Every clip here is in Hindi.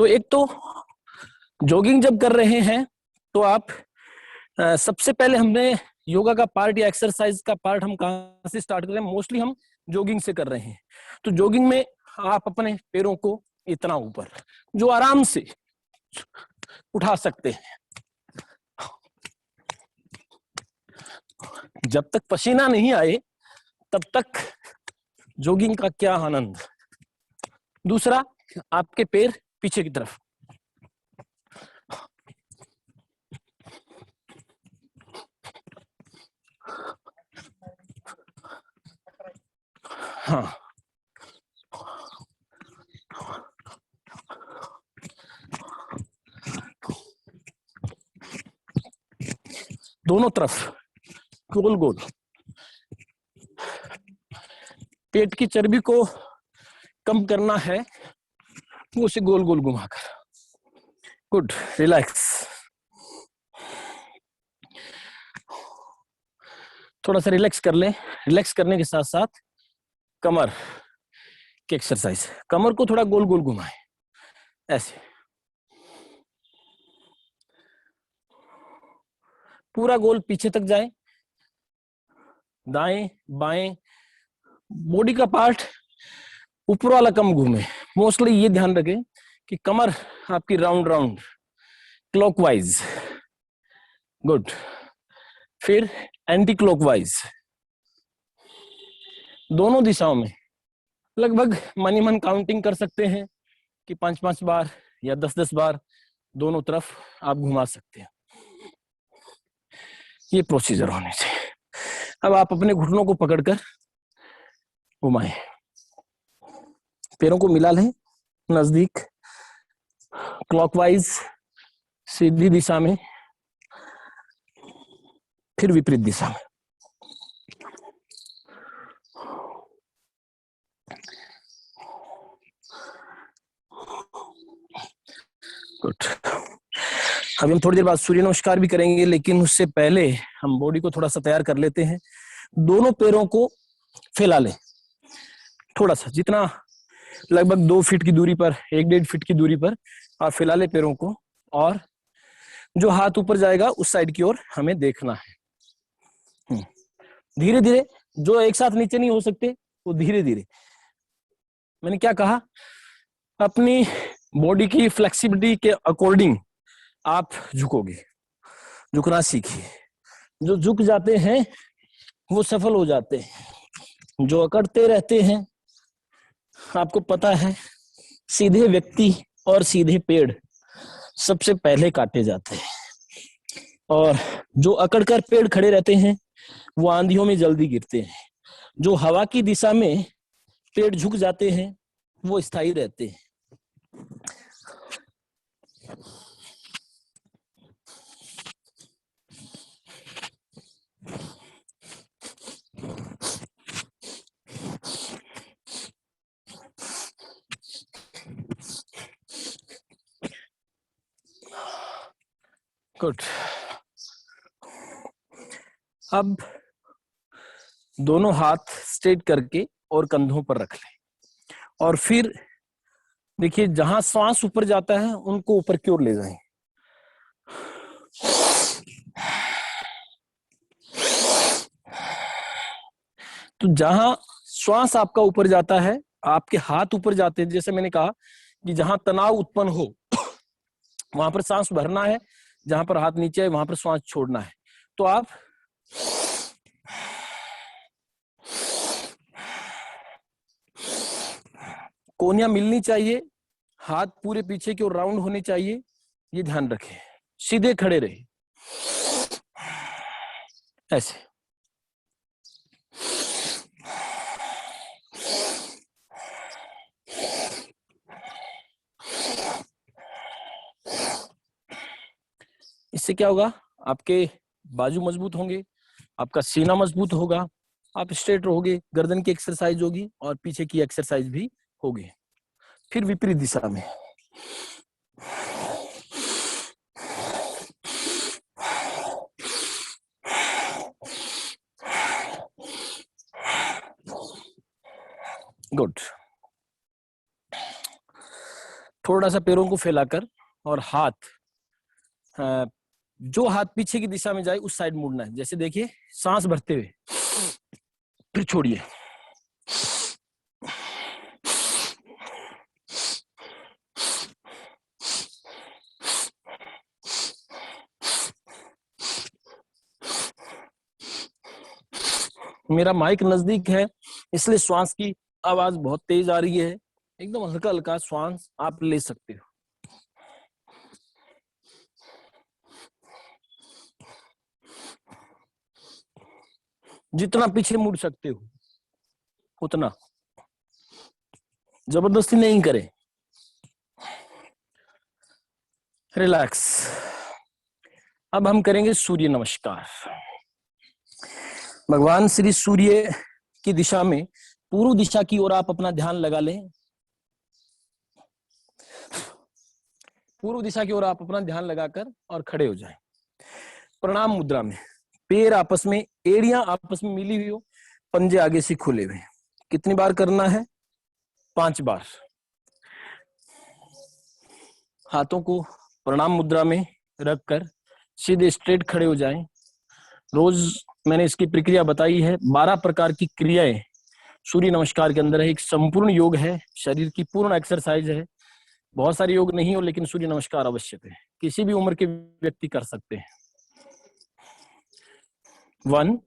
तो एक तो जॉगिंग जब कर रहे हैं तो आप सबसे पहले हमने योगा का पार्ट या एक्सरसाइज का पार्ट हम कहाँ से स्टार्ट कर रहे हैं? मोस्टली हम जॉगिंग से कर रहे हैं। तो जॉगिंग में आप अपने पैरों को इतना ऊपर जो आराम से उठा सकते हैं। जब तक पसीना नहीं आए तब तक जॉगिंग का क्या आनंद। दूसरा, आपके पैर पीछे की तरफ, हाँ, दोनों तरफ गोल गोल, पेट की चर्बी को कम करना है वो उसे गोल गोल घुमाकर। Good, relax. थोड़ा सा रिलैक्स कर लें। रिलैक्स करने के साथ साथ कमर की एक्सरसाइज, कमर को थोड़ा गोल गोल घुमाएं, ऐसे पूरा गोल पीछे तक जाए, दाएं बाएं, बॉडी का पार्ट ऊपर वाला कम घूमे। मोस्टली ये ध्यान रखें कि कमर आपकी राउंड राउंड क्लॉकवाइज। गुड, फिर एंटी क्लॉकवाइज, दोनों दिशाओं में लगभग मन ही मन काउंटिंग कर सकते हैं कि 5-5 बार या 10-10 बार दोनों तरफ आप घुमा सकते हैं। ये प्रोसीजर होने चाहिए। अब आप अपने घुटनों को पकड़कर घुमाएं, पैरों को मिला लें नजदीक, क्लॉकवाइज सीधी दिशा में, फिर विपरीत दिशा में। गुड। अभी हम थोड़ी देर बाद सूर्य नमस्कार भी करेंगे, लेकिन उससे पहले हम बॉडी को थोड़ा सा तैयार कर लेते हैं। दोनों पैरों को फैला लें थोड़ा सा, जितना लगभग 2 फीट की दूरी पर, 1-1.5 फीट की दूरी पर आप फैला लें पैरों को, और जो हाथ ऊपर जाएगा उस साइड की ओर हमें देखना है। धीरे धीरे, जो एक साथ नीचे नहीं हो सकते वो धीरे धीरे। मैंने क्या कहा? अपनी बॉडी की फ्लेक्सिबिलिटी के अकॉर्डिंग आप झुकोगे, झुकना सीखिए। जो झुक जाते हैं वो सफल हो जाते हैं, जो अकड़ते रहते हैं, आपको पता है सीधे व्यक्ति और सीधे पेड़ सबसे पहले काटे जाते हैं, और जो अकड़कर पेड़ खड़े रहते हैं वो आंधियों में जल्दी गिरते हैं। जो हवा की दिशा में पेड़ झुक जाते हैं वो स्थायी रहते हैं। गुड। अब दोनों हाथ स्ट्रेट करके और कंधों पर रख लें, और फिर देखिए जहां सांस ऊपर जाता है उनको ऊपर की ओर ले जाएं। तो जहां श्वास आपका ऊपर जाता है, आपके हाथ ऊपर जाते हैं। जैसे मैंने कहा कि जहां तनाव उत्पन्न हो वहां पर सांस भरना है, जहां पर हाथ नीचे है वहां पर सांस छोड़ना है। तो आप कोनियां मिलनी चाहिए, हाथ पूरे पीछे की ओर राउंड होने चाहिए, ये ध्यान रखें। सीधे खड़े रहे, ऐसे। इससे क्या होगा? आपके बाजू मजबूत होंगे, आपका सीना मजबूत होगा, आप स्ट्रेट रहोगे, गर्दन की एक्सरसाइज होगी और पीछे की एक्सरसाइज भी होगी। फिर विपरीत दिशा में। गुड। थोड़ा सा पैरों को फैलाकर और हाथ, जो हाथ पीछे की दिशा में जाए उस साइड मुड़ना है। जैसे देखिए, सांस भरते हुए, फिर छोड़िए। मेरा माइक नजदीक है, इसलिए श्वास की आवाज बहुत तेज आ रही है। एकदम हल्का हल्का श्वास आप ले सकते हो। जितना पीछे मुड़ सकते हो उतना, जबरदस्ती नहीं करें। रिलैक्स। अब हम करेंगे सूर्य नमस्कार। भगवान श्री सूर्य की दिशा में, पूर्व दिशा की ओर आप अपना ध्यान लगा लें। पूर्व दिशा की ओर आप अपना ध्यान लगाकर और खड़े हो जाएं। प्रणाम मुद्रा में, पैर आपस में, एड़ियां आपस में मिली हुई हो, पंजे आगे से खुले हुए। कितनी बार करना है? 5 बार। हाथों को प्रणाम मुद्रा में रखकर सीधे स्ट्रेट खड़े हो जाएं। रोज मैंने इसकी प्रक्रिया बताई है। 12 प्रकार की क्रियाएं सूर्य नमस्कार के अंदर है। एक संपूर्ण योग है, शरीर की पूर्ण एक्सरसाइज है। बहुत सारे योग नहीं हो, लेकिन सूर्य नमस्कार आवश्यक है। किसी भी उम्र के व्यक्ति कर सकते हैं। 1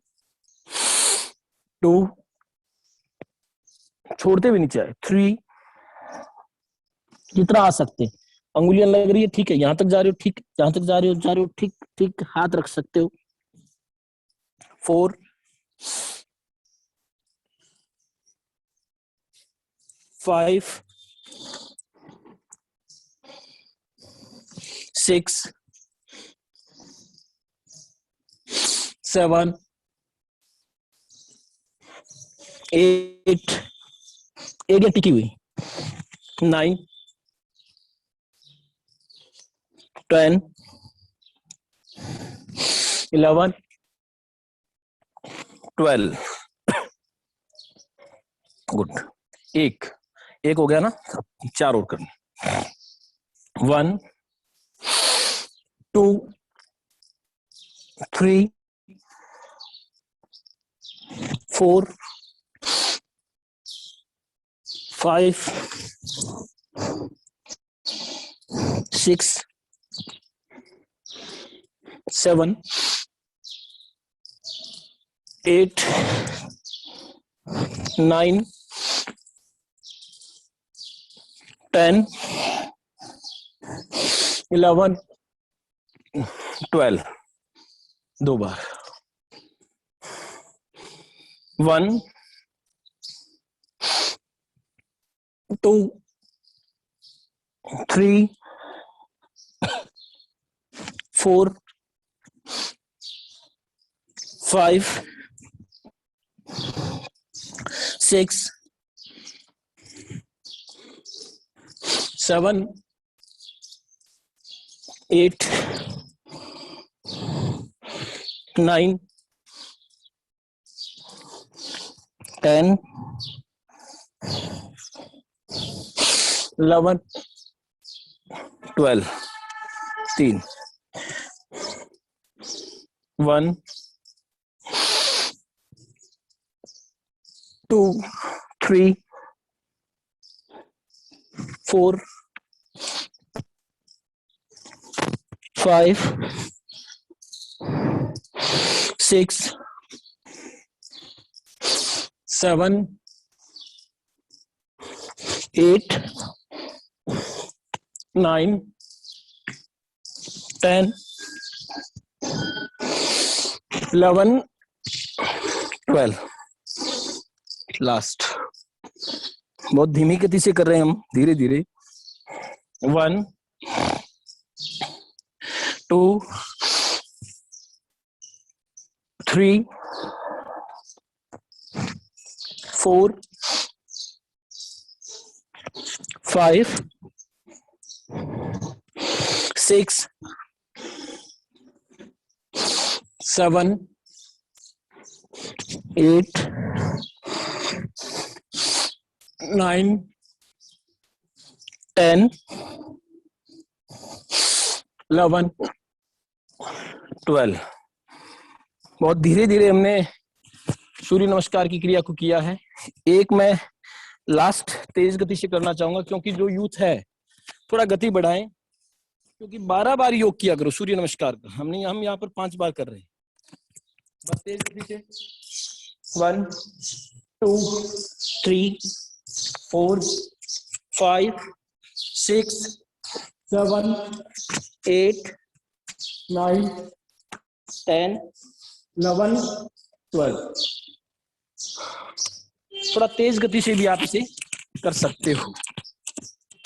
2, छोड़ते भी नीचे आए। 3, जितना आ सकते, अंगुलियां लग रही है, ठीक है, यहां तक जा रहे हो, ठीक, जहां तक जा रहे हो, ठीक ठीक, हाथ रख सकते हो। 4 5 6 7 8, एरिया टिकी हुई। 9 10 11 12। गुड। एक हो गया ना, 4 और करना। 1 2 3 4 5 6 7 8 9 10 11 12। 2 बार। 1 2 3 4 5 6 7 8 9 10 11 12। 3 1 2 3 4 5 6 7 8 9 10 11 12। लास्ट। बहुत धीमी गति से कर रहे हैं हम, धीरे धीरे। 1 2 3 4 5 6 7 8 9 10 11, 12। बहुत धीरे धीरे हमने सूर्य नमस्कार की क्रिया को किया है। एक मैं लास्ट तेज गति से करना चाहूंगा, क्योंकि जो यूथ है थोड़ा गति बढ़ाएं, क्योंकि 12 बार योग किया करो सूर्य नमस्कार का। हम यहाँ पर 5 बार कर रहे हैं। बस तेज गति से 1, 2, 3, 4, 5, 6, 7, 8, 9, 10, 11, 12। थोड़ा तेज गति से भी आप इसे कर सकते हो।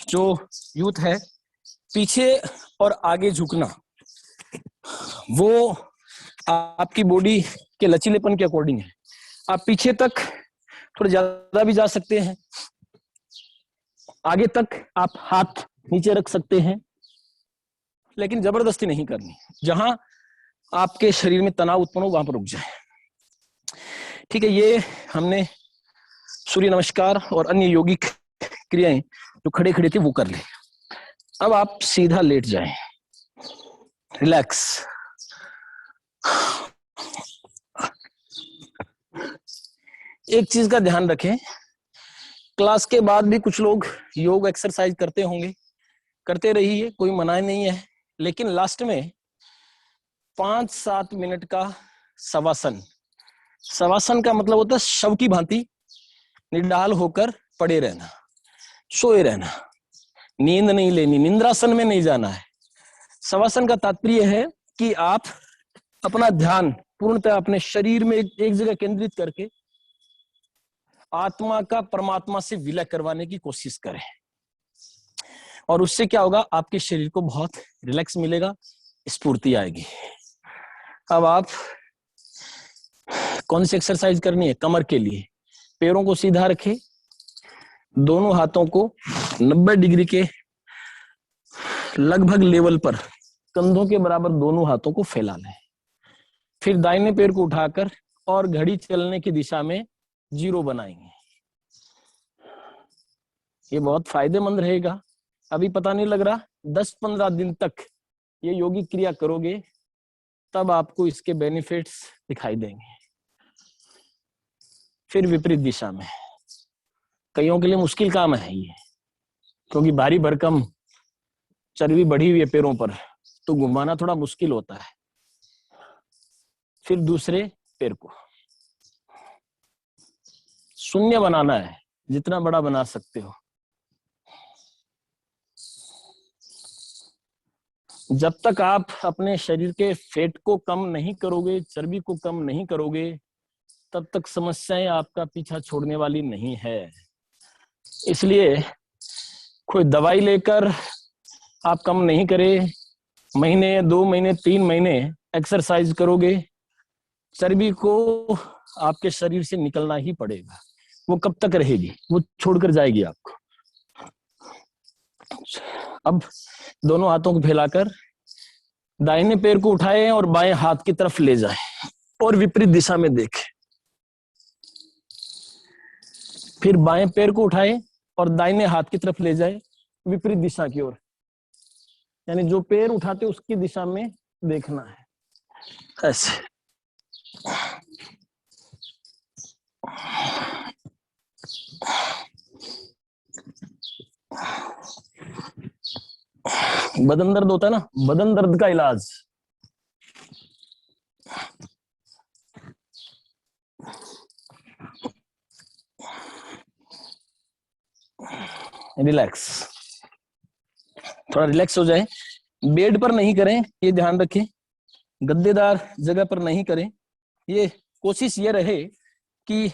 जो यूथ है, पीछे और आगे झुकना वो आपकी बॉडी के लचीलेपन के अकॉर्डिंग है। आप पीछे तक थोड़ा ज्यादा भी जा सकते हैं, आगे तक आप हाथ नीचे रख सकते हैं, लेकिन जबरदस्ती नहीं करनी। जहां आपके शरीर में तनाव उत्पन्न हो वहां पर रुक जाए। ठीक है, ये हमने सूर्य नमस्कार और अन्य योगिक क्रियाएं जो खड़े खड़े थे वो कर ले। अब आप सीधा लेट जाएं, रिलैक्स। एक चीज का ध्यान रखें, क्लास के बाद भी कुछ लोग योग एक्सरसाइज करते होंगे, करते रहिए, कोई मना नहीं है, लेकिन लास्ट में 5-7 मिनट का शवासन। शवासन का मतलब होता है शव की भांति निडाल होकर पड़े रहना, सोए रहना, नींद नहीं लेनी, निंद्रासन में नहीं जाना है। शवासन का तात्पर्य है कि आप अपना ध्यान पूर्णतः अपने शरीर में एक जगह केंद्रित करके आत्मा का परमात्मा से विलय करवाने की कोशिश करें, और उससे क्या होगा, आपके शरीर को बहुत रिलैक्स मिलेगा, स्फूर्ति आएगी। अब आप कौन सी एक्सरसाइज करनी है? कमर के लिए पैरों को सीधा रखें, दोनों हाथों को 90 डिग्री के लगभग लेवल पर कंधों के बराबर दोनों हाथों को फैला लें। फिर दाहिने पैर को उठाकर और घड़ी चलने की दिशा में 0 बनाएंगे। ये बहुत फायदेमंद रहेगा। अभी पता नहीं लग रहा, 10-15 दिन तक ये योगिक क्रिया करोगे तब आपको इसके बेनिफिट्स दिखाई देंगे। फिर विपरीत दिशा में, कईयों के लिए मुश्किल काम है ये, क्योंकि भारी भरकम चर्बी बढ़ी हुई है पैरों पर, तो घुमाना थोड़ा मुश्किल होता है। फिर दूसरे पैर को शून्य बनाना है, जितना बड़ा बना सकते हो। जब तक आप अपने शरीर के फैट को कम नहीं करोगे, चर्बी को कम नहीं करोगे, तब तक समस्याएं आपका पीछा छोड़ने वाली नहीं है। इसलिए कोई दवाई लेकर आप कम नहीं करें, महीने 2 महीने 3 महीने एक्सरसाइज करोगे, चर्बी को आपके शरीर से निकलना ही पड़ेगा। वो कब तक रहेगी? वो छोड़कर जाएगी आपको। अब दोनों हाथों को फैलाकर दाहिने पैर को उठाएं और बाएं हाथ की तरफ ले जाएं और विपरीत दिशा में देखें। फिर बाएं पैर को उठाएं और दाहिने हाथ की तरफ ले जाएं विपरीत दिशा की ओर, यानी जो पैर उठाते उसकी दिशा में देखना है, ऐसे। बदन दर्द होता है ना, बदन दर्द का इलाज रिलैक्स, थोड़ा रिलैक्स हो जाए। बेड पर नहीं करें, ये ध्यान रखें, गद्देदार जगह पर नहीं करें। ये कोशिश ये रहे कि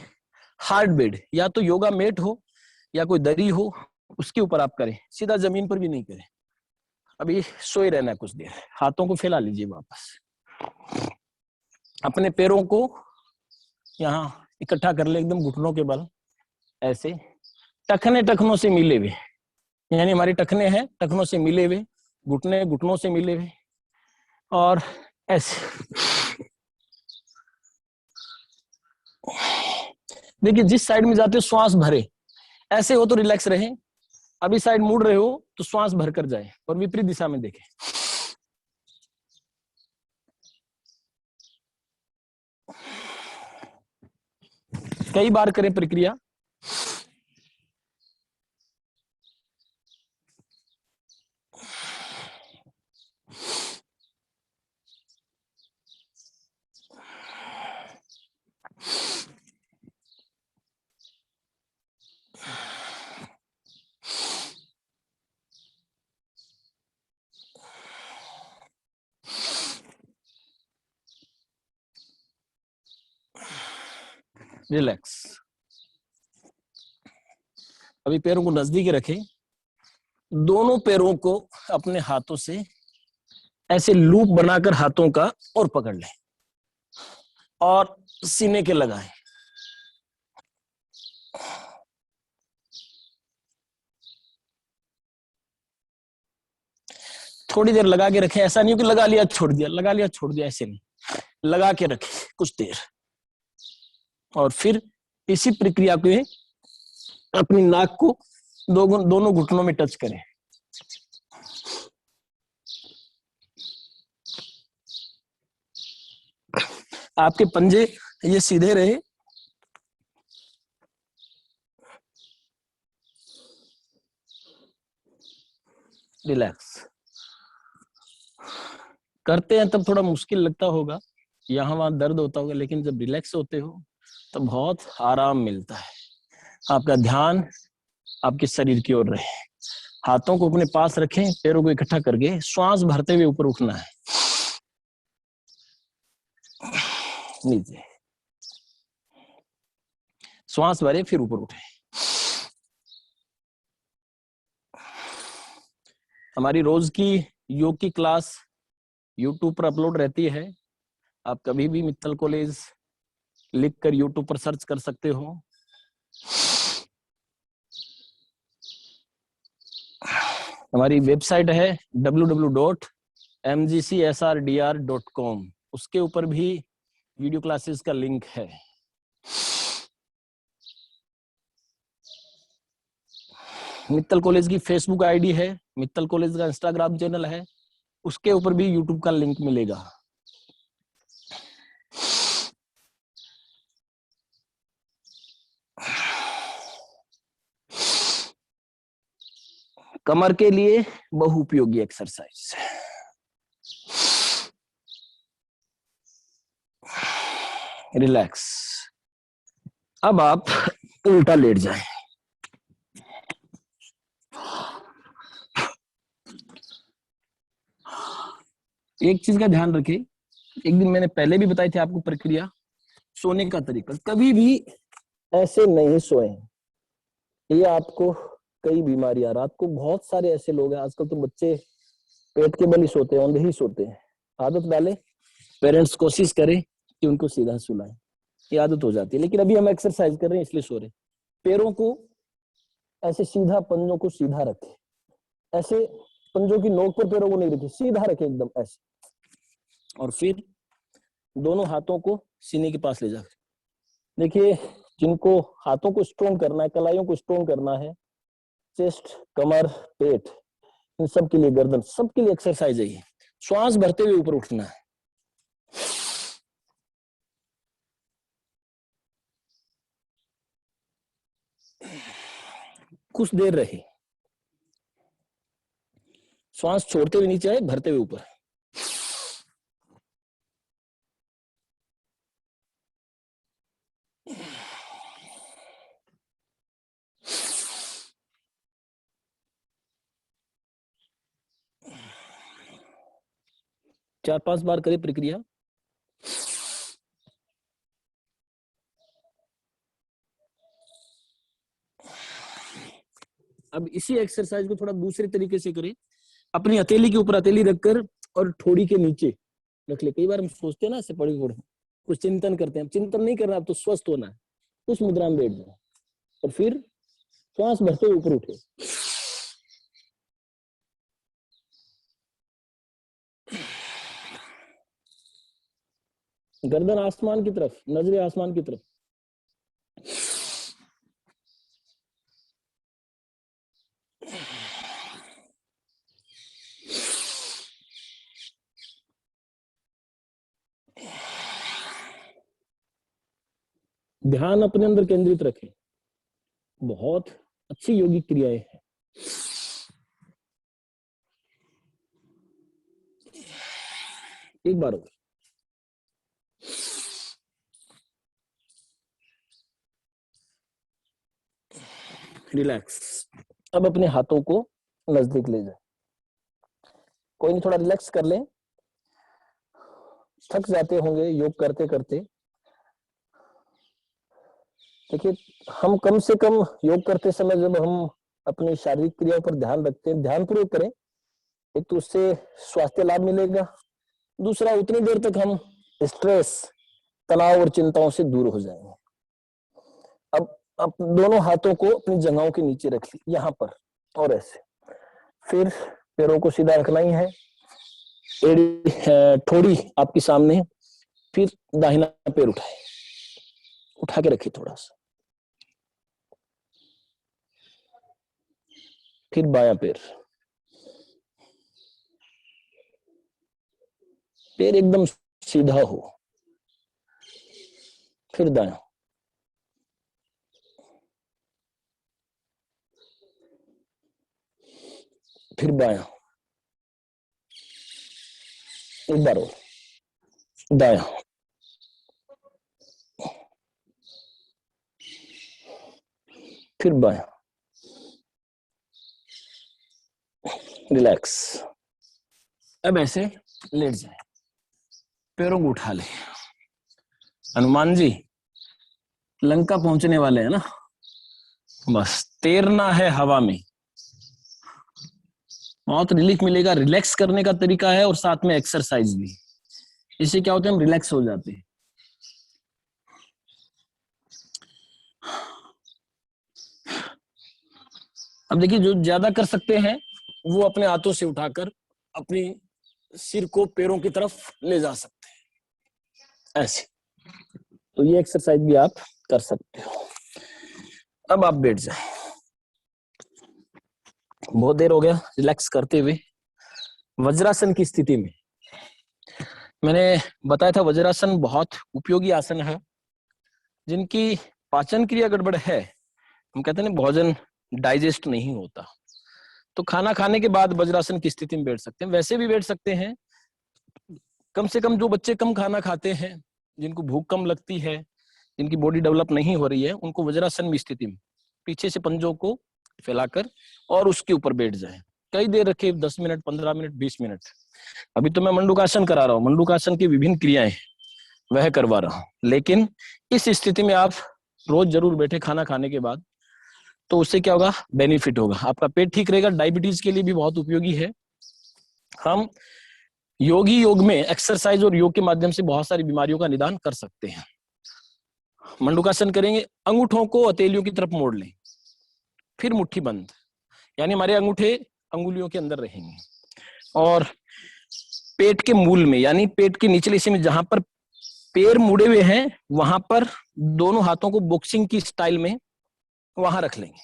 हार्ड बेड, या तो योगा मैट हो या कोई दरी हो, उसके ऊपर आप करें, सीधा जमीन पर भी नहीं करें। अभी सोए रहना है कुछ देर, हाथों को फैला लीजिए वापस, अपने पैरों को यहाँ इकट्ठा कर ले एकदम घुटनों के बल, ऐसे टखने टखनों से मिले हुए, यानी हमारे टखने हैं टखनों से मिले हुए, घुटने घुटनों से मिले हुए, और ऐसे। देखिए जिस साइड में जाते हो श्वास भरे, ऐसे हो तो रिलैक्स रहे। अभी साइड मुड़ रहे हो तो श्वास भर कर जाए और विपरीत दिशा में देखें। कई बार करें प्रक्रिया। रिलैक्स। अभी पैरों को नजदीक रखें, दोनों पैरों को अपने हाथों से ऐसे लूप बनाकर हाथों का और पकड़ लें और सीने के लगाएं। थोड़ी देर लगा के रखें, ऐसा नहीं कि लगा लिया छोड़ दिया, लगा लिया छोड़ दिया, ऐसे नहीं, लगा के रखें कुछ देर। और फिर इसी प्रक्रिया को अपनी नाक को दोनों घुटनों में टच करें। आपके पंजे ये सीधे रहे। रिलैक्स। करते हैं तब थोड़ा मुश्किल लगता होगा, यहाँ वहां दर्द होता होगा, लेकिन जब रिलैक्स होते हो तो बहुत आराम मिलता है। आपका ध्यान आपके शरीर की ओर रहे। हाथों को अपने पास रखें, पैरों को इकट्ठा करके श्वास भरते हुए ऊपर उठना है। नीचे श्वास भरे, फिर ऊपर उठे। हमारी रोज की योग की क्लास यूट्यूब पर अपलोड रहती है। आप कभी भी मित्तल कॉलेज लिखकर यूट्यूब पर सर्च कर सकते हो। हमारी वेबसाइट है www.mgcsrdr.com, उसके ऊपर भी वीडियो क्लासेस का लिंक है। मित्तल कॉलेज की फेसबुक आईडी है, मित्तल कॉलेज का इंस्टाग्राम चैनल है, उसके ऊपर भी यूट्यूब का लिंक मिलेगा। कमर के लिए बहुउपयोगी एक्सरसाइज। रिलैक्स। अब आप उल्टा लेट जाएं। एक चीज का ध्यान रखें, एक दिन मैंने पहले भी बताई थी आपको प्रक्रिया, सोने का तरीका। कभी भी ऐसे नहीं सोए, ये आपको कई बीमारियां, रात को बहुत सारे ऐसे लोग हैं आजकल तो बच्चे पेट के बल ही सोते हैं, औंधे ही सोते हैं। आदत डाले, पेरेंट्स कोशिश करें कि उनको सीधा सुलाएं, ये आदत हो जाती है। लेकिन अभी हम एक्सरसाइज कर रहे हैं इसलिए सो रहे। पैरों को ऐसे सीधा, पंजों को सीधा रखें, ऐसे पंजों की नोक पर पैरों को नहीं रखें, सीधा रखें एकदम ऐसे। और फिर दोनों हाथों को सीने के पास ले जाकर, देखिए जिनको हाथों को स्ट्रोंग करना है, कलाइयों को स्ट्रोंग करना है, चेस्ट, कमर, पेट, इन सब के लिए, गर्दन, सबके लिए एक्सरसाइज है ये। श्वास भरते हुए ऊपर उठना है। कुछ देर रहे, श्वास छोड़ते हुए नीचे आए, भरते हुए ऊपर। चार पांच बार करें प्रक्रिया। अब इसी एक्सरसाइज को थोड़ा दूसरे तरीके से करें। अपनी हथेली के ऊपर हथेली रखकर और ठोड़ी के नीचे रख ले। कई बार हम सोचते हैं ना ऐसे पड़ी पड़े, कुछ चिंतन करते हैं, चिंतन नहीं करना, अब तो स्वस्थ होना है। उस मुद्रा में बैठ जाओ और फिर श्वास भरते हुए ऊपर उठे। गर्दन आसमान की तरफ, नजरें आसमान की तरफ। ध्यान अपने अंदर केंद्रित रखें। बहुत अच्छी योगिक क्रियाएं हैं। एक बार और रिलैक्स। अब अपने हाथों को नजदीक ले जाए। कोई नहीं, थोड़ा रिलैक्स कर लें। थक जाते होंगे योग करते करते। देखिए, हम कम से कम योग करते समय जब हम अपनी शारीरिक क्रियाओं पर ध्यान रखते हैं, ध्यानपूर्वक करें, एक तो उससे स्वास्थ्य लाभ मिलेगा, दूसरा उतनी देर तक हम स्ट्रेस, तनाव और चिंताओं से दूर हो जाएंगे। अब दोनों हाथों को अपनी जंघों के नीचे रख ली, यहां पर, और ऐसे। फिर पैरों को सीधा रखना ही है, एड़ी ठोड़ी आपके सामने। फिर दाहिना पैर उठाए, उठा के रखिए थोड़ा सा। फिर बायां पैर, पैर एकदम सीधा हो। फिर दायां, फिर बायां, एक बार और, दायां, फिर बायां। रिलैक्स। अब ऐसे लेट जाए, पैरों को उठा ले। हनुमान जी लंका पहुंचने वाले हैं ना, बस तैरना है हवा में, बहुत रिलीफ मिलेगा। रिलैक्स करने का तरीका है और साथ में एक्सरसाइज भी। इससे क्या होता है, हम रिलैक्स हो जाते हैं। अब देखिए, जो ज्यादा कर सकते हैं वो अपने हाथों से उठाकर अपनी सिर को पैरों की तरफ ले जा सकते हैं, ऐसे। तो ये एक्सरसाइज भी आप कर सकते हो। अब आप बैठ जाए, बहुत देर हो गया रिलैक्स करते हुए। वज्रासन की स्थिति में मैंने बताया था, वज्रासन बहुत उपयोगी आसन है। जिनकी पाचन क्रिया गड़बड़ है, हम कहते हैं ना भोजन डाइजेस्ट नहीं होता, तो खाना खाने के बाद वज्रासन की स्थिति में बैठ सकते हैं। वैसे भी बैठ सकते हैं। कम से कम जो बच्चे कम खाना खाते हैं, जिनको भूख कम लगती है, जिनकी बॉडी डेवलप नहीं हो रही है, उनको वज्रासन में स्थिति में पीछे से पंजों को फैलाकर और उसके ऊपर बैठ जाए। कई देर रखे, 10 मिनट, 15 मिनट, 20 मिनट। अभी तो मैं मंडूकासन करा रहा हूँ, मंडूकासन की विभिन्न क्रियाएं वह करवा रहा हूँ। लेकिन इस स्थिति में आप रोज जरूर बैठे खाना खाने के बाद, तो उससे क्या होगा, बेनिफिट होगा। आपका पेट ठीक रहेगा, डायबिटीज के लिए भी बहुत उपयोगी है। हम योगी योग में एक्सरसाइज और योग के माध्यम से बहुत सारी बीमारियों का निदान कर सकते हैं। मंडूकासन करेंगे, अंगूठों को हथेलियों की तरफ मोड़ लें, फिर मुट्ठी बंद, यानी हमारे अंगूठे अंगुलियों के अंदर रहेंगे, और पेट के मूल में, यानी पेट के निचले हिस्से में जहां पर पैर मुड़े हुए हैं, वहां पर दोनों हाथों को बॉक्सिंग की स्टाइल में वहां रख लेंगे।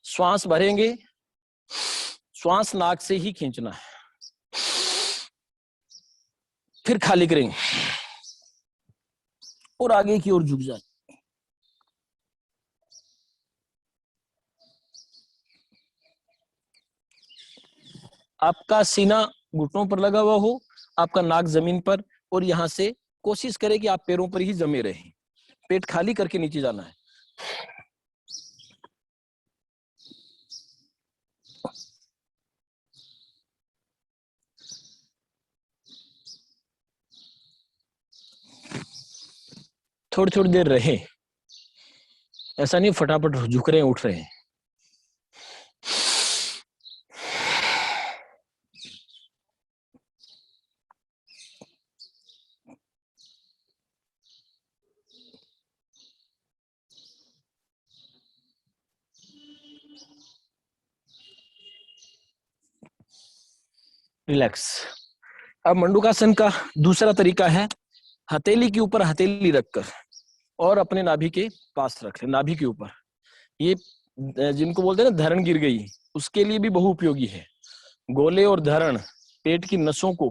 श्वास भरेंगे, श्वास नाक से ही खींचना है, फिर खाली करेंगे और आगे की ओर झुक जाए। आपका सीना घुटनों पर लगा हुआ हो, आपका नाक जमीन पर, और यहां से कोशिश करें कि आप पैरों पर ही जमे रहें। पेट खाली करके नीचे जाना है। थोड़ी थोड़ी देर रहे, ऐसा नहीं फटाफट झुक रहे हैं, उठ रहे हैं। रिलैक्स। अब मंडूकासन का दूसरा तरीका है, हथेली के ऊपर हथेली रखकर और अपने नाभि के पास रख ले, नाभि के ऊपर। ये जिनको बोलते हैं ना धरण गिर गई, उसके लिए भी बहुउपयोगी है। गोले और धरण पेट की नसों को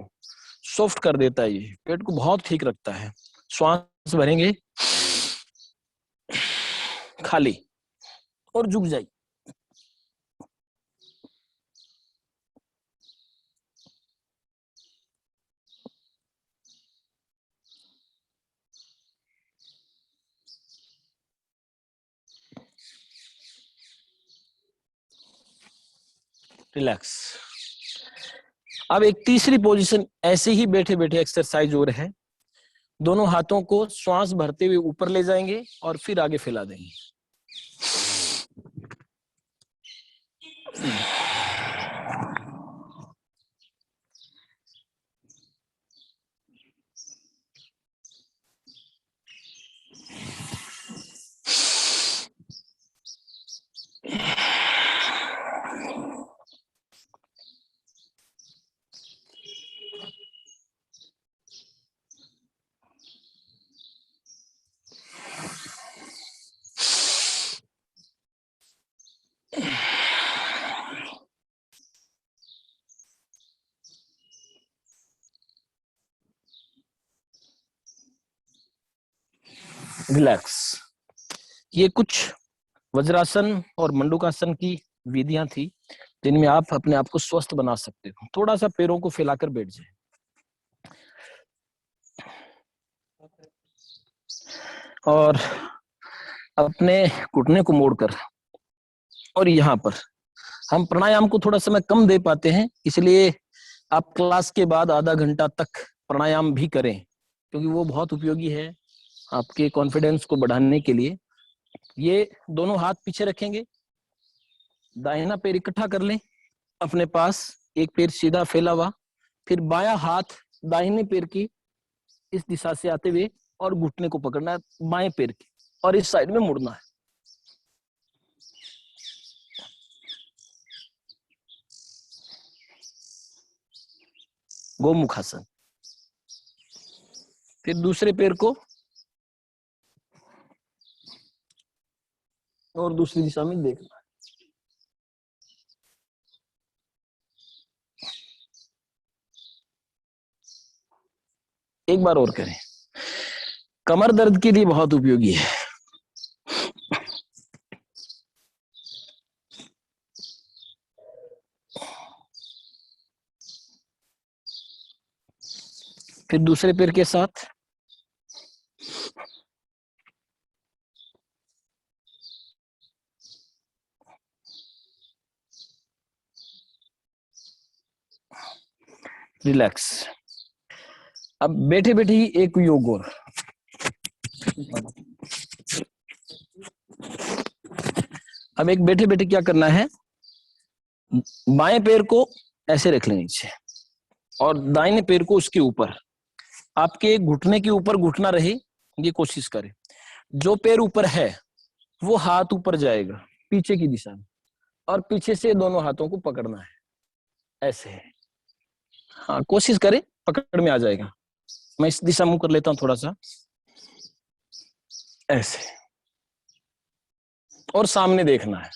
सॉफ्ट कर देता है, ये पेट को बहुत ठीक रखता है। श्वास भरेंगे, खाली, और झुक जाइए। रिलैक्स। अब एक तीसरी पोजीशन ऐसे ही बैठे बैठे एक्सरसाइज और है। दोनों हाथों को श्वास भरते हुए ऊपर ले जाएंगे और फिर आगे फैला देंगे। रिलैक्स। ये कुछ वज्रासन और मंडूकासन की विधियां थी जिनमें आप अपने आप को स्वस्थ बना सकते हो। थोड़ा सा पैरों को फैलाकर बैठ जाए और अपने घुटने को मोड़कर, और यहाँ पर हम प्राणायाम को थोड़ा समय कम दे पाते हैं, इसलिए आप क्लास के बाद आधा घंटा तक प्राणायाम भी करें, क्योंकि वो बहुत उपयोगी है आपके कॉन्फिडेंस को बढ़ाने के लिए। ये दोनों हाथ पीछे रखेंगे, दाहिना पैर इकट्ठा कर लें अपने पास, एक पैर सीधा फैला हुआ, फिर बायां हाथ दाहिने पैर की इस दिशा से आते हुए और घुटने को पकड़ना है बाएं पैर की, और इस साइड में मुड़ना है। गोमुखासन। फिर दूसरे पैर को और दूसरी दिशा में देखना है। एक बार और करें, कमर दर्द के लिए बहुत उपयोगी है। फिर दूसरे पैर के साथ रिलैक्स। अब बैठे बैठे ही एक योग और, अब एक बैठे बैठे क्या करना है, बाएं पैर को ऐसे रख लें नीचे और दाहिने पैर को उसके ऊपर, आपके घुटने के ऊपर घुटना रहे, ये कोशिश करें। जो पैर ऊपर है वो हाथ ऊपर जाएगा पीछे की दिशा में, और पीछे से दोनों हाथों को पकड़ना है ऐसे है। हाँ, कोशिश करें, पकड़ में आ जाएगा। मैं इस दिशा मुंह कर लेता हूं थोड़ा सा, ऐसे, और सामने देखना है।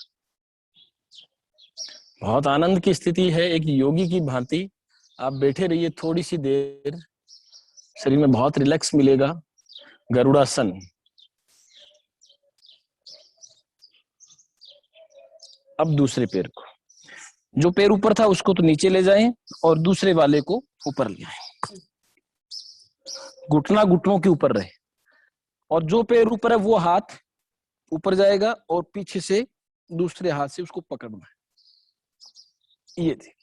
बहुत आनंद की स्थिति है, एक योगी की भांति आप बैठे रहिए थोड़ी सी देर, शरीर में बहुत रिलैक्स मिलेगा। गरुड़ासन। अब दूसरे पैर को, जो पैर ऊपर था उसको तो नीचे ले जाएं और दूसरे वाले को ऊपर ले आए, घुटना घुटनों के ऊपर रहे, और जो पैर ऊपर है वो हाथ ऊपर जाएगा और पीछे से दूसरे हाथ से उसको पकड़ना है। ये देखिए,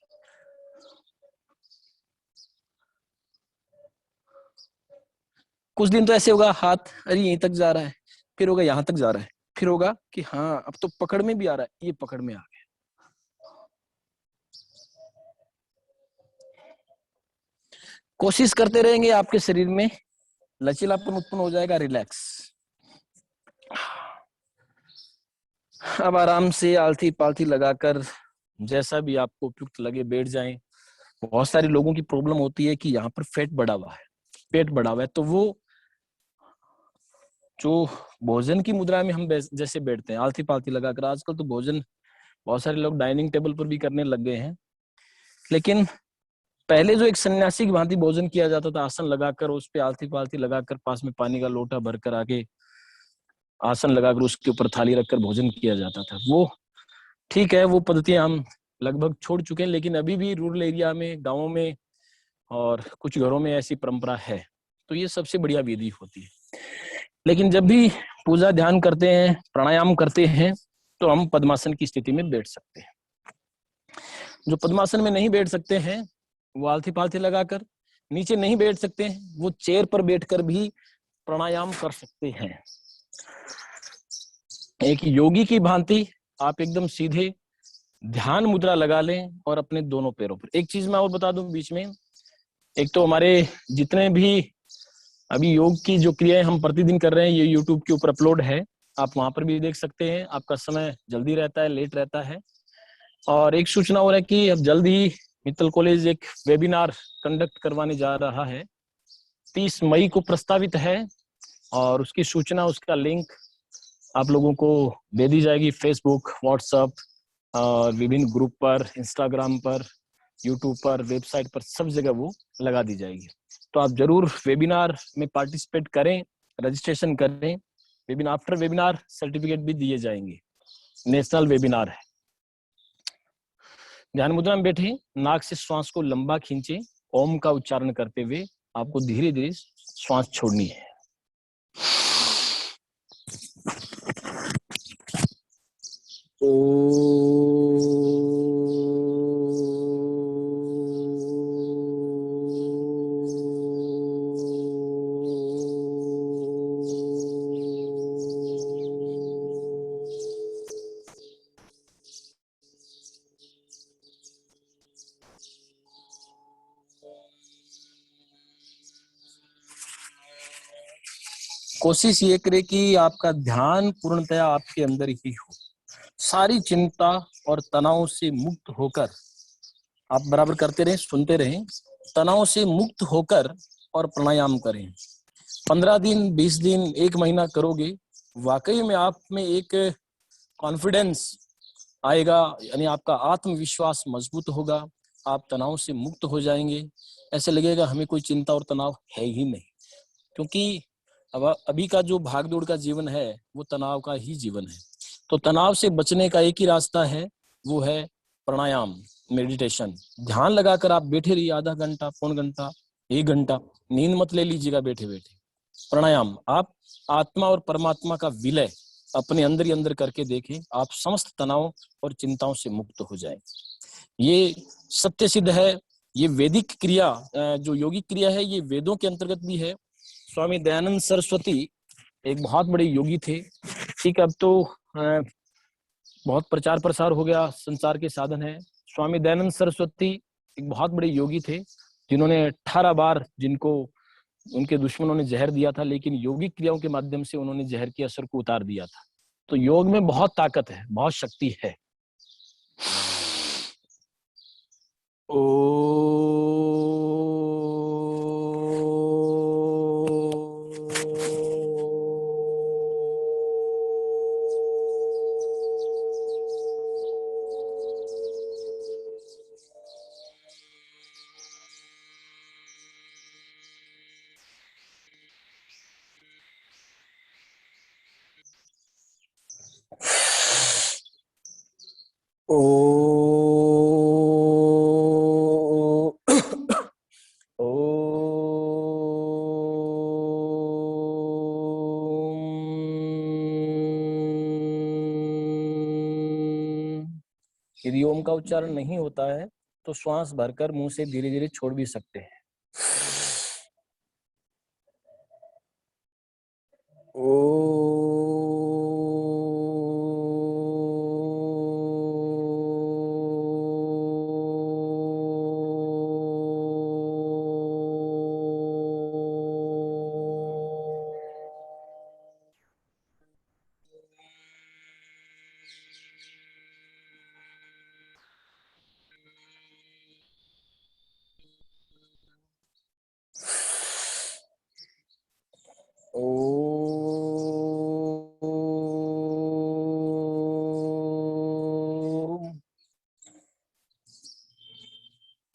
कुछ दिन तो ऐसे होगा हाथ अरे यहीं तक जा रहा है, फिर होगा यहां तक जा रहा है, फिर होगा कि हाँ अब तो पकड़ में भी आ रहा है, ये पकड़ में आ गया। कोशिश करते रहेंगे, आपके शरीर में लचीलापन उत्पन्न हो जाएगा। रिलैक्स। अब आराम से आलती पालथी लगाकर जैसा भी आपको उपयुक्त लगे बैठ जाएं। बहुत सारे लोगों की प्रॉब्लम होती है कि यहाँ पर फैट बढ़ा हुआ है, पेट बढ़ा हुआ है, तो वो जो भोजन की मुद्रा में हम जैसे बैठते हैं आलती पालती लगाकर, आजकल तो भोजन बहुत सारे लोग डाइनिंग टेबल पर भी करने लग गए हैं, लेकिन पहले जो एक सन्यासी की भांति भोजन किया जाता था, आसन लगाकर उस पे आलती पालती लगाकर पास में पानी का लोटा भरकर आके आसन लगाकर उसके ऊपर थाली रखकर भोजन किया जाता था। वो ठीक है, वो पद्धतियां हम लगभग छोड़ चुके हैं, लेकिन अभी भी रूरल एरिया में, गाँवों में और कुछ घरों में ऐसी परंपरा है। तो ये सबसे बढ़िया विधि होती है। लेकिन जब भी पूजा ध्यान करते हैं, प्राणायाम करते हैं, तो हम पद्मासन की स्थिति में बैठ सकते हैं। जो पद्मासन में नहीं बैठ सकते हैं वो आलथी पालथी लगाकर, नीचे नहीं बैठ सकते हैं वो चेयर पर बैठकर भी प्राणायाम कर सकते हैं। एक योगी की भांति आप एकदम सीधे ध्यान मुद्रा लगा लें और अपने दोनों पैरों पर। एक चीज मैं और बता दूं बीच में, एक तो हमारे जितने भी अभी योग की जो क्रियाएं हम प्रतिदिन कर रहे हैं, ये यूट्यूब के ऊपर अपलोड है, आप वहां पर भी देख सकते हैं। आपका समय जल्दी रहता है, लेट रहता है। और एक सूचना हो रहा है कि अब जल्द ही मित्तल कॉलेज एक वेबिनार कंडक्ट करवाने जा रहा है, 30 मई को प्रस्तावित है, और उसकी सूचना, उसका लिंक आप लोगों को दे दी जाएगी फेसबुक, व्हाट्सएप और विभिन्न ग्रुप पर, इंस्टाग्राम पर, यूट्यूब पर, वेबसाइट पर, सब जगह वो लगा दी जाएगी। तो आप जरूर वेबिनार में पार्टिसिपेट करें, रजिस्ट्रेशन करें। वेबिनार, आफ्टर वेबिनार सर्टिफिकेट भी दिए जाएंगे। नेशनल वेबिनार है। ध्यान मुद्रा में बैठे, नाक से श्वास को लंबा खींचे, ओम का उच्चारण करते हुए आपको धीरे धीरे श्वास छोड़नी है। कोशिश ये करे कि आपका ध्यान पूर्णतया आपके अंदर ही हो। सारी चिंता और तनाव से मुक्त होकर आप बराबर करते रहें, सुनते रहें। तनाव से मुक्त होकर और प्राणायाम करें। 15 दिन, 20 दिन, 1 महीना करोगे, वाकई में आप में एक कॉन्फिडेंस आएगा, यानी आपका आत्मविश्वास मजबूत होगा। आप तनाव से मुक्त हो जाएंगे। ऐसे लगेगा हमें कोई चिंता और तनाव है ही नहीं, क्योंकि अब अभी का जो भागदौड़ का जीवन है वो तनाव का ही जीवन है। तो तनाव से बचने का एक ही रास्ता है, वो है प्राणायाम, मेडिटेशन। ध्यान लगाकर आप बैठे रहिए, आधा घंटा, पौन घंटा, 1 घंटा। नींद मत ले लीजिएगा बैठे बैठे। प्राणायाम, आप आत्मा और परमात्मा का विलय अपने अंदर ही अंदर करके देखें, आप समस्त तनाव और चिंताओं से मुक्त हो जाएं। ये सत्य सिद्ध है। ये वैदिक क्रिया, जो योगिक क्रिया है, ये वेदों के अंतर्गत भी है। स्वामी दयानंद सरस्वती एक बहुत बड़े योगी थे। ठीक, अब तो बहुत प्रचार प्रसार हो गया, संचार के साधन है। स्वामी दयानंद सरस्वती एक बहुत बड़े योगी थे, जिन्होंने 18 बार जिनको उनके दुश्मनों ने जहर दिया था, लेकिन योगिक क्रियाओं के माध्यम से उन्होंने जहर के असर को उतार दिया था। तो योग में बहुत ताकत है, बहुत शक्ति है। ओ ओ यदि ओम का उच्चारण नहीं होता है तो श्वास भरकर मुंह से धीरे धीरे छोड़ भी सकते हैं। ओ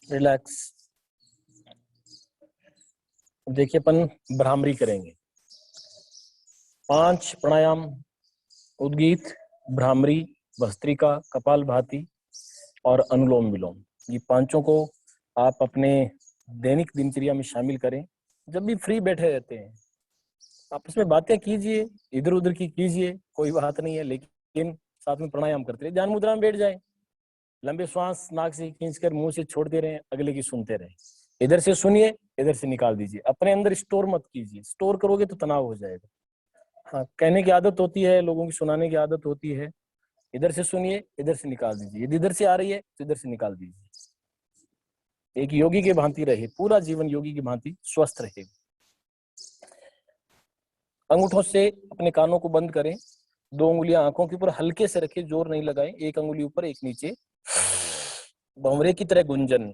रिलैक्स। देखिए, अपन भ्रामरी करेंगे। 5 प्राणायाम, उद्गीत, भ्रामरी, भस्त्रिका, कपालभाति और अनुलोम विलोम, ये पांचों को आप अपने दैनिक दिनचर्या में शामिल करें। जब भी फ्री बैठे रहते हैं आपस में बातें कीजिए, इधर उधर की कीजिए, कोई बात नहीं है, लेकिन साथ में प्राणायाम करते रहे। ध्यान मुद्रा में बैठ जाए, लंबे श्वास नाक से खींचकर मुंह से छोड़ते रहे, अगले की सुनते रहे। इधर से सुनिए, इधर से निकाल दीजिए। अपने अंदर स्टोर मत कीजिए, स्टोर करोगे तो तनाव हो जाएगा। हाँ, कहने की आदत होती है, लोगों की सुनाने की आदत होती है। इधर से सुनिए, इधर से निकाल दीजिए। यदि इधर से आ रही है तो इधर से निकाल दीजिए। एक योगी की भांति रहे, पूरा जीवन योगी की भांति स्वस्थ रहे। अंगूठों से अपने कानों को बंद करें, 2 उंगलियां आंखों के ऊपर हल्के से रखें, जोर नहीं लगाएं। एक अंगुली ऊपर, एक नीचे, भंवरे की तरह गुंजन।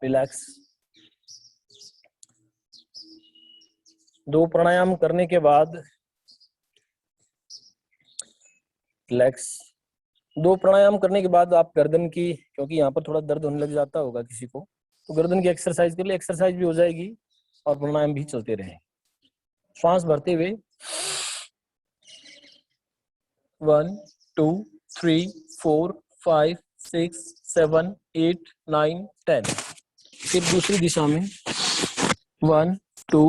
रिलैक्स। 2 प्राणायाम करने के बाद रिलैक्स। 2 प्राणायाम करने के बाद आप गर्दन की, क्योंकि यहाँ पर थोड़ा दर्द होने लग जाता होगा किसी को, तो गर्दन की एक्सरसाइज कर ले, एक्सरसाइज भी हो जाएगी और प्राणायाम भी चलते रहे। श्वास भरते हुए 1 2 3 4 5 6 7 8 9 10। फिर दूसरी दिशा में 1 2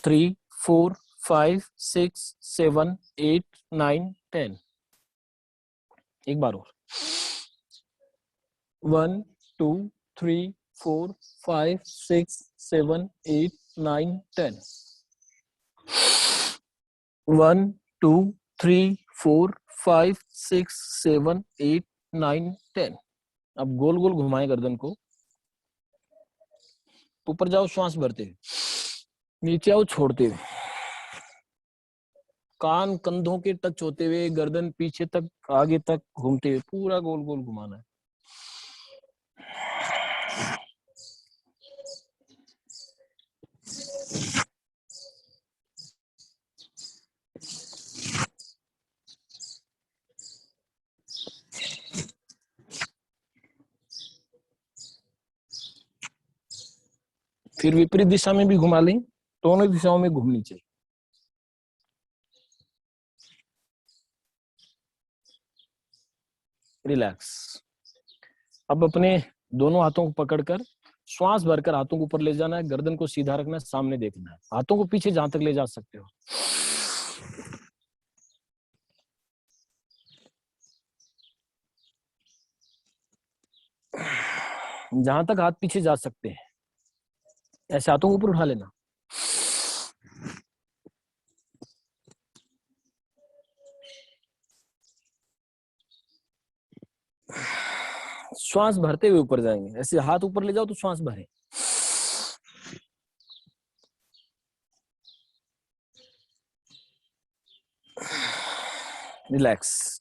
3 4 5 6 7 8 9 10। एक बार और 1 2 3 4 5 6 7 8 9 10। 1 2 3 4 5 6 7 8 9 10। अब गोल गोल घुमाएं गर्दन को, ऊपर जाओ श्वास भरते हुए, नीचे आओ छोड़ते हुए, कान कंधों के टच होते हुए, गर्दन पीछे तक आगे तक घूमते हुए, पूरा गोल गोल घुमाना है। फिर विपरीत दिशा में भी घुमा लें, दोनों दिशाओं में घूमनी चाहिए। रिलैक्स। अब अपने दोनों हाथों को पकड़कर श्वास भरकर हाथों को ऊपर ले जाना है, गर्दन को सीधा रखना है, सामने देखना है, हाथों को पीछे जहां तक ले जा सकते हो। जहां तक हाथ पीछे जा सकते हैं ऐसे हाथों को ऊपर उठा लेना। श्वास भरते हुए ऊपर जाएंगे, ऐसे हाथ ऊपर ले जाओ तो श्वास भरे। रिलैक्स।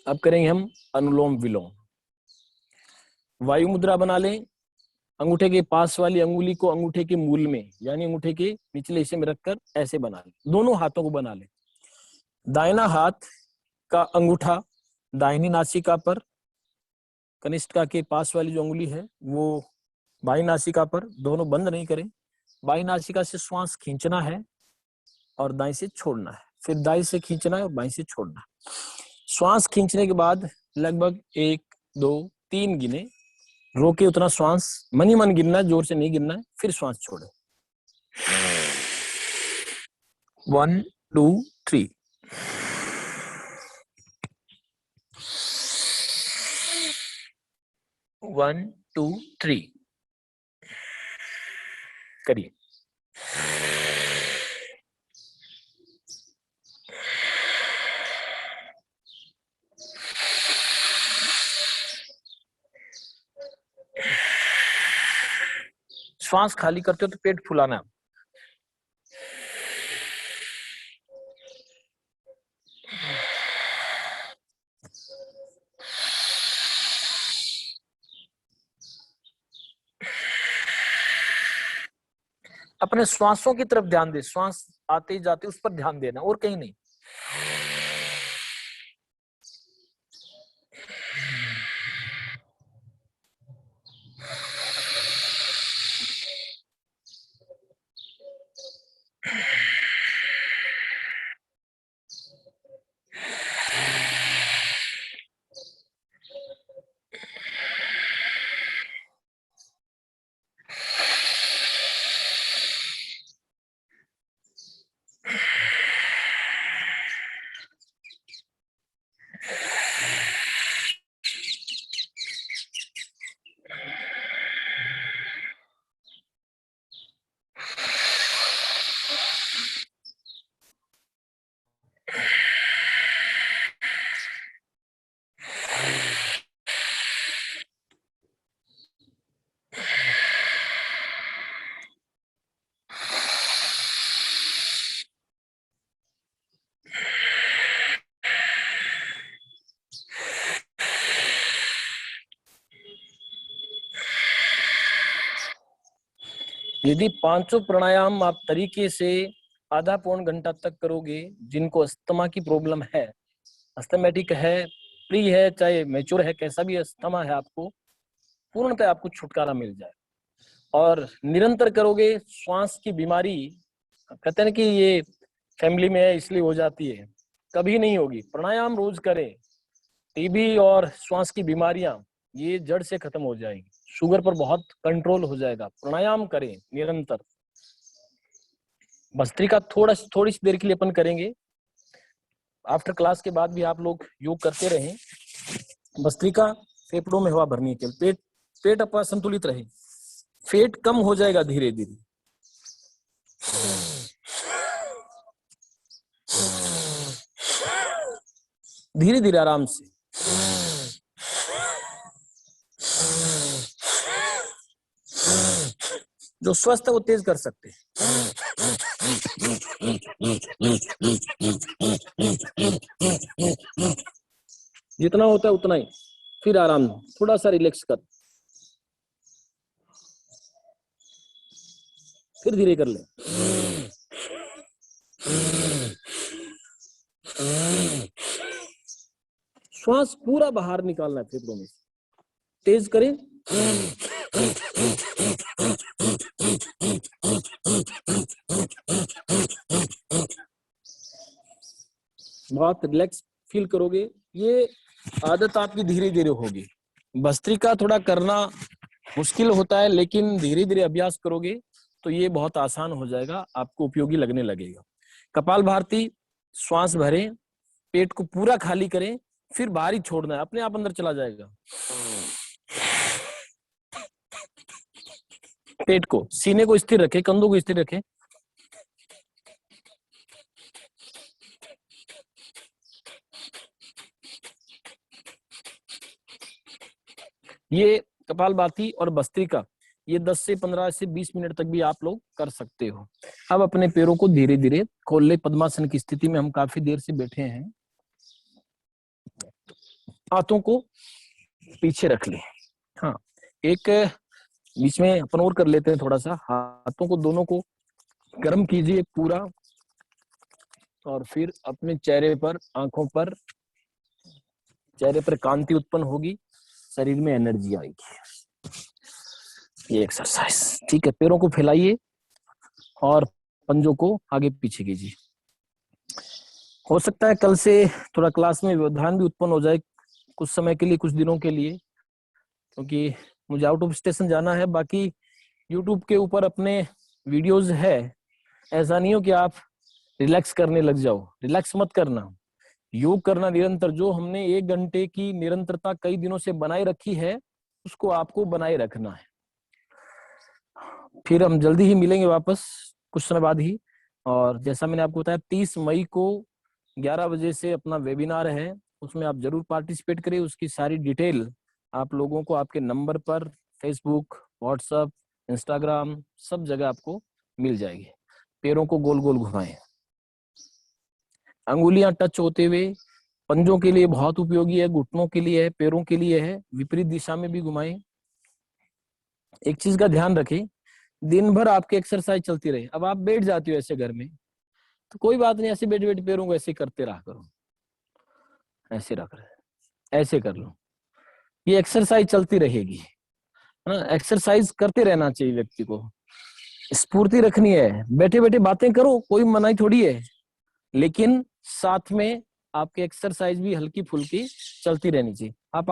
अब करेंगे हम अनुलोम विलोम। वायु मुद्रा बना लें, अंगूठे के पास वाली अंगुली को अंगूठे के मूल में यानी अंगूठे के निचले हिस्से में रखकर ऐसे बना लें, दोनों हाथों को बना लें। दाहिना हाथ का अंगूठा दाहिनी नासिका पर, कनिष्ठिका के पास वाली जो उंगली है वो बाई नासिका पर, दोनों बंद नहीं करें। बाई नासिका से श्वास खींचना है और दाई से छोड़ना है, फिर दाई से खींचना है और बाई से छोड़ना है। श्वास खींचने के बाद लगभग 1 2 3 गिने, रोके उतना श्वास मन ही मन गिनना है, जोर से नहीं गिनना है, फिर श्वास छोड़े। 1 2 3। वन टू थ्री करिए। श्वास खाली करते हो तो पेट फुलाना। अपने श्वासों की तरफ ध्यान दे, श्वास आते जाते उस पर ध्यान देना और कहीं नहीं। यदि पांचों प्राणायाम आप तरीके से आधा पौन घंटा तक करोगे, जिनको अस्थमा की प्रॉब्लम है, अस्थमेटिक है, प्री है, चाहे मैच्योर है, कैसा भी अस्थमा है, आपको पूर्णतः आपको छुटकारा मिल जाए। और निरंतर करोगे, श्वास की बीमारी कहते हैं कि ये फैमिली में है इसलिए हो जाती है, कभी नहीं होगी। प्राणायाम रोज करें, टीबी और श्वास की बीमारियां ये जड़ से खत्म हो जाएगी, शुगर पर बहुत कंट्रोल हो जाएगा। प्राणायाम करें निरंतर। भस्त्रिका थोड़ी सी देर के लिए अपन करेंगे, आफ्टर क्लास के बाद भी आप लोग योग करते रहें। भस्त्रिका फेफड़ों में हवा भरनी है, पेट अपना संतुलित रहे, फेट कम हो जाएगा धीरे धीरे। धीरे धीरे आराम से। जो स्वस्थ है वो तेज कर सकते हैं। जितना होता है उतना ही, फिर आराम, थोड़ा सा रिलैक्स कर, फिर धीरे कर ले। श्वास पूरा बाहर निकालना है फेफड़ों में, तेज करें। बहुत रिलैक्स फील करोगे, ये आदत आपकी धीरे धीरे होगी। भस्त्रिका थोड़ा करना मुश्किल होता है, लेकिन धीरे धीरे अभ्यास करोगे तो ये बहुत आसान हो जाएगा, आपको उपयोगी लगने लगेगा। कपालभाति, श्वास भरें, पेट को पूरा खाली करें, फिर बाहर ही छोड़ना है, अपने आप अंदर चला जाएगा। पेट को, सीने को स्थिर रखें, कंधों को स्थिर रखें। ये कपालभाति और भस्त्रिका ये 10 से 15 से 20 मिनट तक भी आप लोग कर सकते हो। अब अपने पैरों को धीरे धीरे खोल ले। पद्मासन की स्थिति में हम काफी देर से बैठे हैं। हाथों को पीछे रख ले। हाँ, एक बीच में अपन और कर लेते हैं थोड़ा सा। हाथों को दोनों को गर्म कीजिए पूरा, और फिर अपने चेहरे पर, आंखों पर, चेहरे पर कांति उत्पन्न होगी, शरीर में एनर्जी आएगी। ये एक्सरसाइज, ठीक है। पैरों को फैलाइए और पंजों को आगे पीछे कीजिए। हो सकता है कल से थोड़ा क्लास में व्यवधान भी उत्पन्न हो जाए कुछ समय के लिए, कुछ दिनों के लिए, क्योंकि मुझे आउट ऑफ स्टेशन जाना है। बाकी यूट्यूब के ऊपर अपने वीडियोस है, ऐसा नहीं हो कि आप रिलैक्स करने लग जाओ, रिलैक्स मत करना। योग करना निरंतर, जो हमने 1 घंटे की निरंतरता कई दिनों से बनाए रखी है, उसको आपको बनाए रखना है। फिर हम जल्दी ही मिलेंगे वापस कुछ समय बाद ही। और जैसा मैंने आपको बताया 30 मई को 11 बजे से अपना वेबिनार है, उसमें आप जरूर पार्टिसिपेट करिए। उसकी सारी डिटेल आप लोगों को आपके नंबर पर फेसबुक, व्हाट्सएप, इंस्टाग्राम, सब जगह आपको मिल जाएगी। पैरों को गोल गोल घुमाएं, अंगुलियां टच होते हुए। पंजों के लिए बहुत उपयोगी है, घुटनों के लिए है, पैरों के लिए है। विपरीत दिशा में भी घुमाएं। एक चीज का ध्यान रखें, दिन भर आपकी एक्सरसाइज चलती रहे। अब आप बैठ जाती हो ऐसे घर में, तो कोई बात नहीं, ऐसे बैठ बैठ पैरों को ऐसे करते रहा करो, ऐसे रख रहे, ऐसे कर लो। ये एक्सरसाइज चलती रहेगी, है ना। एक्सरसाइज करते रहना चाहिए व्यक्ति को, स्फूर्ति रखनी है। बैठे बैठे बातें करो, कोई मनाही थोड़ी है, लेकिन साथ में आपकी एक्सरसाइज भी हल्की फुल्की चलती रहनी चाहिए। आप